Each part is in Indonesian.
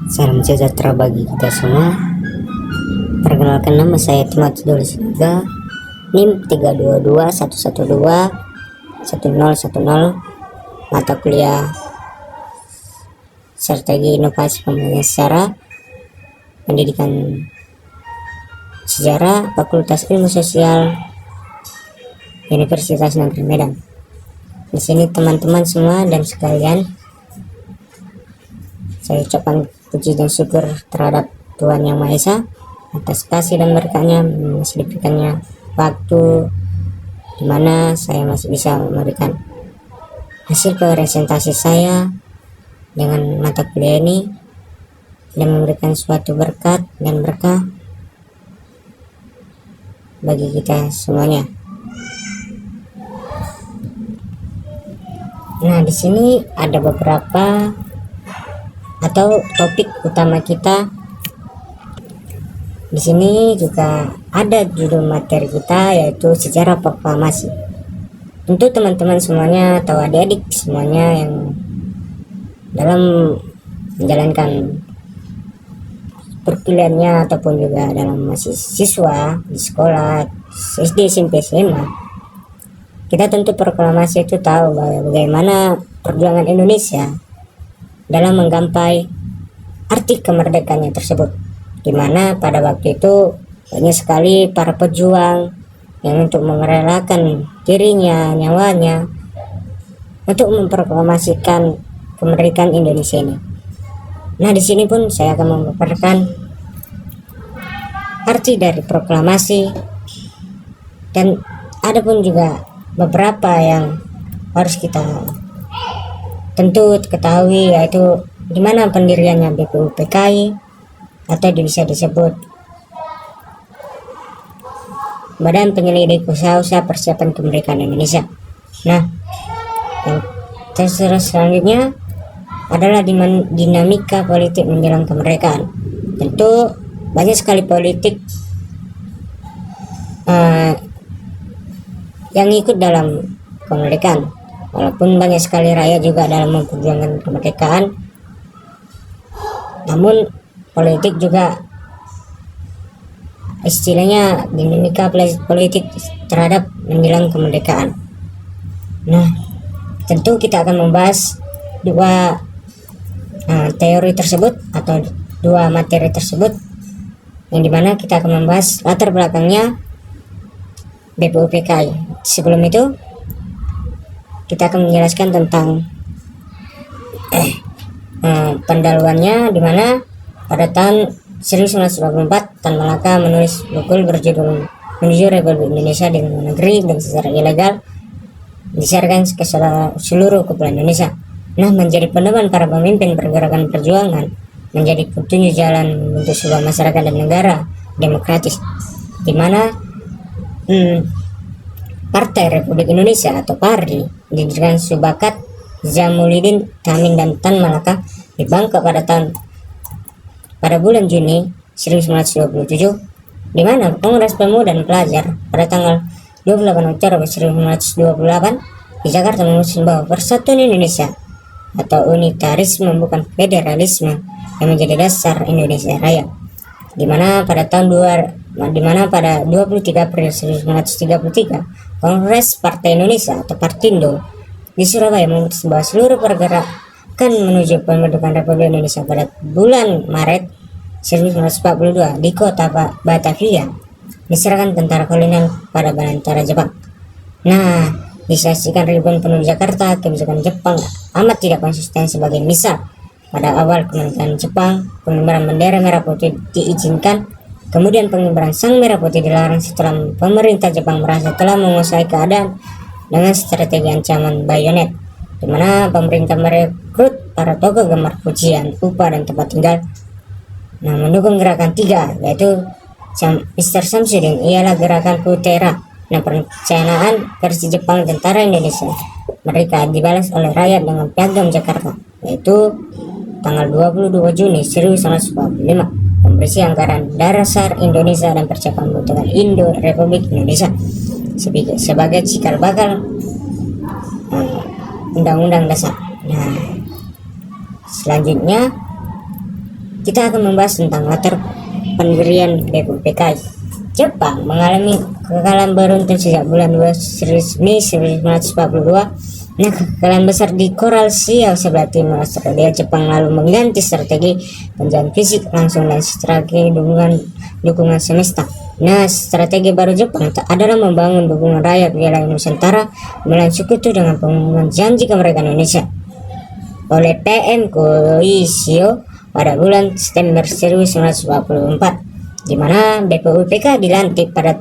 Salam sejahtera bagi kita semua. Perkenalkan, nama saya Timotius Siaga, NIM 32211211010, mata kuliah Strategi Inovasi Pembelajaran Secara Pendidikan Sejarah, Fakultas Ilmu Sosial, Universitas Negeri Medan. Di sini teman-teman semua dan sekalian, saya ucapkan puji dan syukur terhadap Tuhan Yang Maha Esa atas kasih dan berkatnya, masih diberikannya waktu di mana saya masih bisa memberikan hasil presentasi saya dengan mata kuliah ini dan memberikan suatu berkat dan berkah bagi kita semuanya. Nah, di sini ada beberapa atau topik utama kita. Di sini juga ada judul materi kita, yaitu sejarah proklamasi. Tentu teman-teman semuanya atau adik-adik semuanya yang dalam menjalankan perkuliahannya ataupun juga dalam masih siswa di sekolah SD, SMP, SMA, kita tentu proklamasi itu tahu bagaimana perjuangan Indonesia dalam menggapai arti kemerdekaannya tersebut, di mana pada waktu itu banyak sekali para pejuang yang untuk merelakan dirinya, nyawanya untuk memproklamasikan kemerdekaan Indonesia ini. Nah, di sini pun saya akan memaparkan arti dari proklamasi, dan ada pun juga beberapa yang harus kita tentu ketahui, yaitu di mana pendiriannya BPUPKI atau bisa disebut Badan Penyelidik Usaha-Usaha Persiapan Kemerdekaan Indonesia. Nah, yang selanjutnya adalah dinamika politik menjelang kemerdekaan. Tentu banyak sekali politik yang ikut dalam kemerdekaan, walaupun banyak sekali rakyat juga dalam memperjuangkan kemerdekaan, namun politik juga istilahnya dinamika politik terhadap menjelang kemerdekaan. Nah, tentu kita akan membahas dua teori tersebut atau dua materi tersebut, yang dimana kita akan membahas latar belakangnya BPUPKI. Sebelum itu kita akan menjelaskan tentang pendahuluannya, di mana pada tahun 1924 Tan Malaka menulis buku berjudul Menuju Republik Indonesia di Luar Negeri dan secara ilegal disiarkan ke seluruh kepulauan Indonesia. Nah, menjadi pedoman para pemimpin pergerakan perjuangan, menjadi petunjuk jalan membentuk sebuah masyarakat dan negara demokratis, di mana Partai Republik Indonesia atau PARI didirikan Subakat, Jamuluddin, Tamin, dan Tan Malaka di Bangka pada bulan Juni 1927, di mana Kongres Pemuda dan Pelajar pada tanggal 28 Oktober 1928 di Jakarta memutuskan bahwa persatuan Indonesia atau unitarisme bukan federalisme yang menjadi dasar Indonesia Raya, di mana pada 23 April 1933 Kongres Partai Indonesia atau Partindo di Surabaya memutuskan bahwa seluruh pergerakan menuju pembentukan Republik Indonesia pada bulan Maret 1942 di kota Batavia diserahkan tentara kolonial pada Belanda Jepang. Nah, disaksikan ribuan penduduk Jakarta, kebijakan Jepang amat tidak konsisten. Sebagai misal, pada awal kemerdekaan Jepang, pengibaran bendera merah putih diizinkan, kemudian pengibaran sang merah putih dilarang setelah pemerintah Jepang merasa telah menguasai keadaan dengan strategi ancaman bayonet, di mana pemerintah merekrut para tokoh gemar pujian, upah, dan tempat tinggal. Nah, mendukung gerakan tiga, yaitu Mr. Samsudin, ialah gerakan Putera. Nah, perencanaan versi Jepang tentara Indonesia mereka dibalas oleh rakyat dengan piagam Jakarta, yaitu tanggal 22 Juni 1945, memberisi anggaran dasar Indonesia dan persiapan pembentukan Republik Indonesia sebagai cikal bakal Undang-Undang Dasar. Nah, selanjutnya kita akan membahas tentang latar pendirian BPUPKI. Jepang mengalami kekalahan beruntun sejak bulan 2 Mei 1942. Nah, kekalahan besar di Koral Sea sebelah timur Australia. Jepang lalu mengganti strategi penjagaan fisik langsung dan strategi dukungan semesta. Nah, strategi baru Jepang adalah membangun dukungan rakyat wilayah Nusantara melalui sekutu dengan pengumuman janji kemerdekaan Indonesia oleh PM Koisho pada bulan September 1944, di mana BPUPK dilantik pada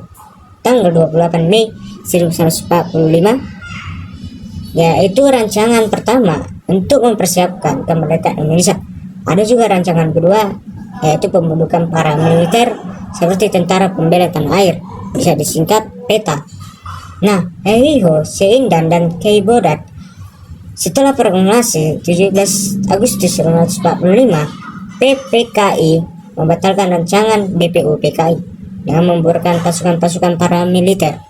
tanggal 28 Mei 1945, yaitu rancangan pertama untuk mempersiapkan kemerdekaan Indonesia. Ada juga rancangan kedua, yaitu pembentukan para militer seperti Tentara Pembela Tanah Air, bisa disingkat PETA. Nah, Heiho, Seindan, dan Keibodat setelah proklamasi 17 Agustus 1945, PPKI membatalkan rancangan BPUPKI dengan membubarkan pasukan-pasukan paramiliter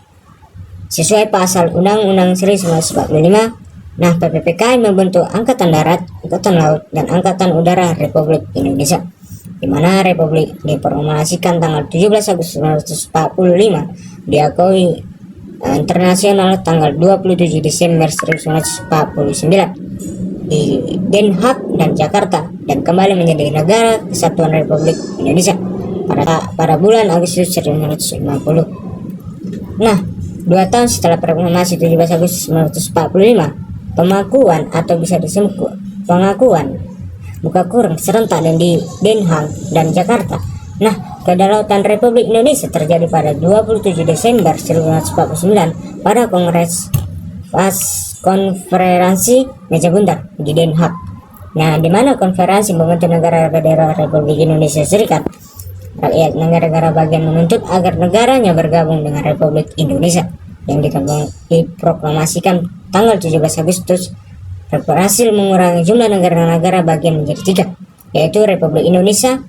sesuai pasal Undang-Undang 1945. Nah, PPKI membentuk Angkatan Darat, Angkatan Laut, dan Angkatan Udara Republik Indonesia, di mana Republik diproklamasikan tanggal 17 Agustus 1945, diakui internasional tanggal 27 Desember 1949 di Den Haag dan Jakarta, dan kembali menjadi negara kesatuan Republik Indonesia pada bulan Agustus 1950. Nah, 2 tahun setelah proklamasi 17 Agustus 1945, pengakuan atau bisa disebut pengakuan muka kurang serentak dan di Den Haag dan Jakarta. Nah, kedaulatan Republik Indonesia terjadi pada 27 Desember 1949 pada konferensi meja bundar di Den Haag. Nah, di mana konferensi membentuk negara-negara Republik Indonesia Serikat. Rakyat negara-negara bagian menuntut agar negaranya bergabung dengan Republik Indonesia yang diproklamasikan tanggal 17 Agustus berhasil mengurangi jumlah negara-negara bagian menjadi 3, yaitu Republik Indonesia,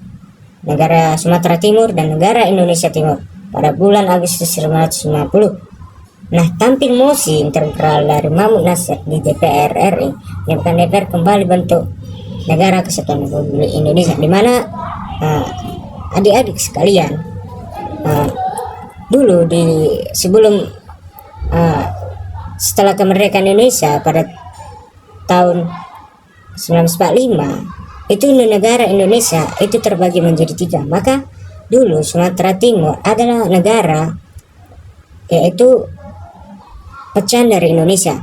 Negara Sumatera Timur, dan Negara Indonesia Timur pada bulan Agustus 1950. Nah, tampil mosi integral dari Mahmud Nasir di DPR RI menyebutkan DPR kembali bentuk Negara Kesatuan Republik Indonesia, di mana adik-adik sekalian, dulu sebelum setelah kemerdekaan Indonesia pada tahun 1945, itu negara Indonesia itu terbagi menjadi 3. Maka dulu Sumatera Timur adalah negara, yaitu pecahan dari Indonesia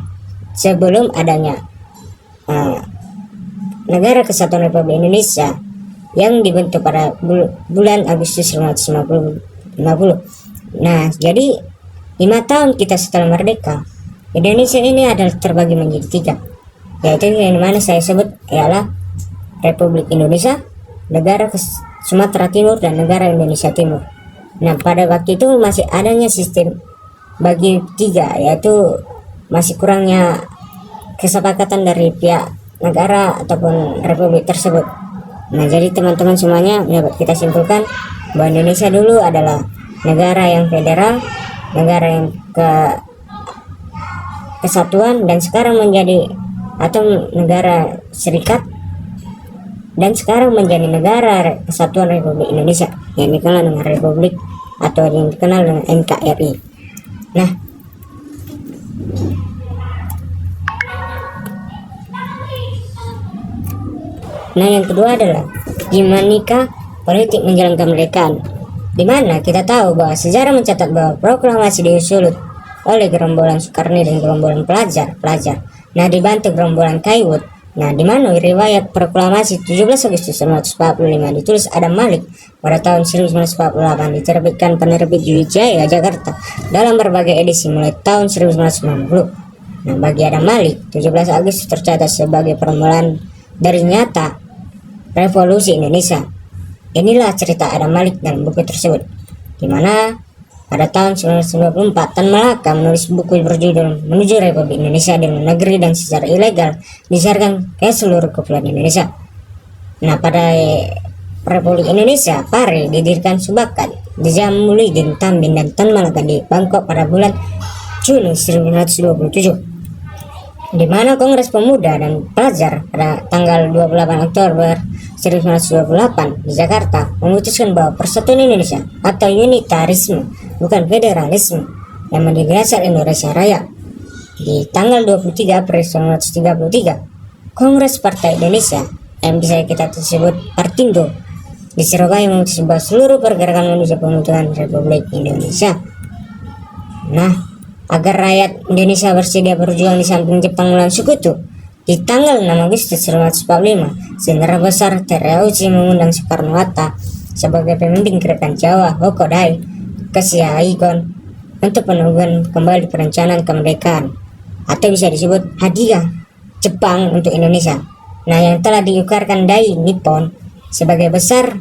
sebelum adanya Negara Kesatuan Republik Indonesia yang dibentuk pada bulan Agustus 1950. Nah, jadi 5 tahun kita setelah merdeka, Indonesia ini adalah terbagi menjadi 3, yaitu yang mana saya sebut ialah Republik Indonesia, Negara Sumatera Timur, dan Negara Indonesia Timur. Nah, pada waktu itu masih adanya sistem bagi 3, yaitu masih kurangnya kesepakatan dari pihak negara ataupun republik tersebut. Nah, jadi teman-teman semuanya dapat kita simpulkan bahwa Indonesia dulu adalah negara yang federal, negara yang kesatuan, dan sekarang menjadi atau negara serikat, dan sekarang menjadi Negara Kesatuan Republik Indonesia yang dikenal dengan Republik atau yang dikenal dengan NKRI. Nah, yang kedua adalah dinamika politik menjelang kemerdekaan, di mana kita tahu bahwa sejarah mencatat bahwa proklamasi diusul oleh gerombolan Soekarno dan gerombolan pelajar. Nah, dibantu gerombolan Kaiwood. Nah, di mana riwayat proklamasi 17 Agustus 1945 ditulis Adam Malik pada tahun 1948, diterbitkan penerbit Wijaya Jakarta dalam berbagai edisi mulai tahun 1990. Nah, bagi Adam Malik, 17 Agustus tercatat sebagai permulaan dari nyata revolusi Indonesia. Inilah cerita Adam Malik dalam buku tersebut, di mana pada tahun 1994 Tan Malaka menulis buku berjudul Menuju Republik Indonesia dengan Negeri dan Secara Ilegal disiarkan ke seluruh kepulauan Indonesia. Nah, pada Republik Indonesia, Pare didirikan Subakat, Nizamuddin Tambin, dan Tan Malaka di Bangkok pada bulan Juni 1927, di mana Kongres Pemuda dan Pelajar pada tanggal 28 Oktober 1928 di Jakarta memutuskan bahwa Persatuan Indonesia atau unitarisme bukan federalisme yang menjadi dasar Indonesia Raya. Di tanggal 23 April 1933, Kongres Partai Indonesia yang bisa kita sebut Partindo di Surabaya memutuskan bahwa seluruh pergerakan menuju pembentukan Republik Indonesia. Nah, agar rakyat Indonesia bersedia berjuang di samping Jepang melawan sekutu, di tanggal 6 Agustus 1945, Jenderal Besar Terauchi mengundang Soekarno-Hatta sebagai pemimpin gerakan Jawa Hokodai ke Saigon untuk menunggu kembali perencanaan kemerdekaan atau bisa disebut hadiah Jepang untuk Indonesia. Nah, yang telah diukarkan Dai Nippon sebagai besar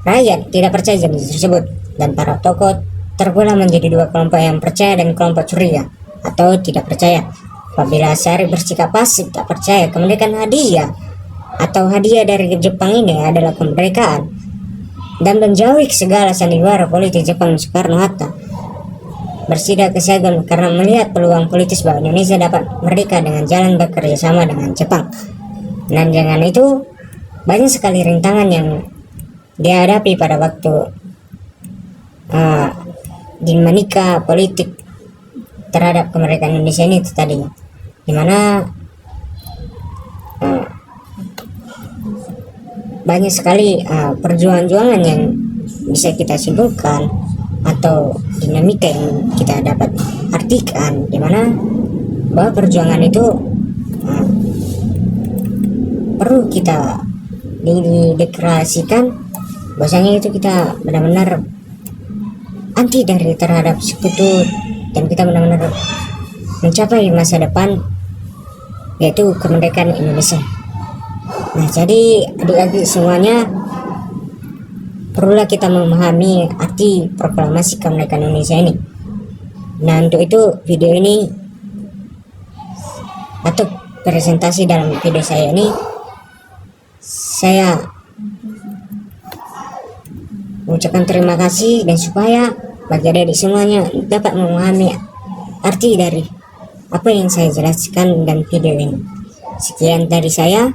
rakyat tidak percaya janji tersebut, dan para tokoh terbelah menjadi dua kelompok yang percaya dan kelompok curiga atau tidak percaya. Apabila Sari bersikap pasif tak percaya kemerdekaan hadiah atau hadiah dari Jepang ini adalah kemerdekaan dan menjauhi segala sandiwara politik Jepang, Soekarno-Hatta bersidak ke Saigon karena melihat peluang politis bahwa Indonesia dapat merdeka dengan jalan bekerja sama dengan Jepang. Dan jangan itu banyak sekali rintangan yang dihadapi pada waktu dinamika politik terhadap kemerdekaan Indonesia ini tadinya, dimana banyak sekali perjuangan yang bisa kita simpulkan atau dinamika yang kita dapat artikan, dimana bahwa perjuangan itu perlu kita dideklarasikan bahwasanya itu kita benar-benar anti dari terhadap sekutu dan kita benar-benar mencapai masa depan yaitu kemerdekaan Indonesia. Nah, jadi adik-adik semuanya perlulah kita memahami arti proklamasi kemerdekaan Indonesia ini. Nah, untuk itu video ini atau presentasi dalam video saya ini saya mengucapkan terima kasih, dan supaya bagi adik-adik semuanya dapat memahami arti dari apa yang saya jelaskan dalam video ini. Sekian dari saya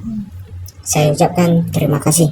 ucapkan terima kasih.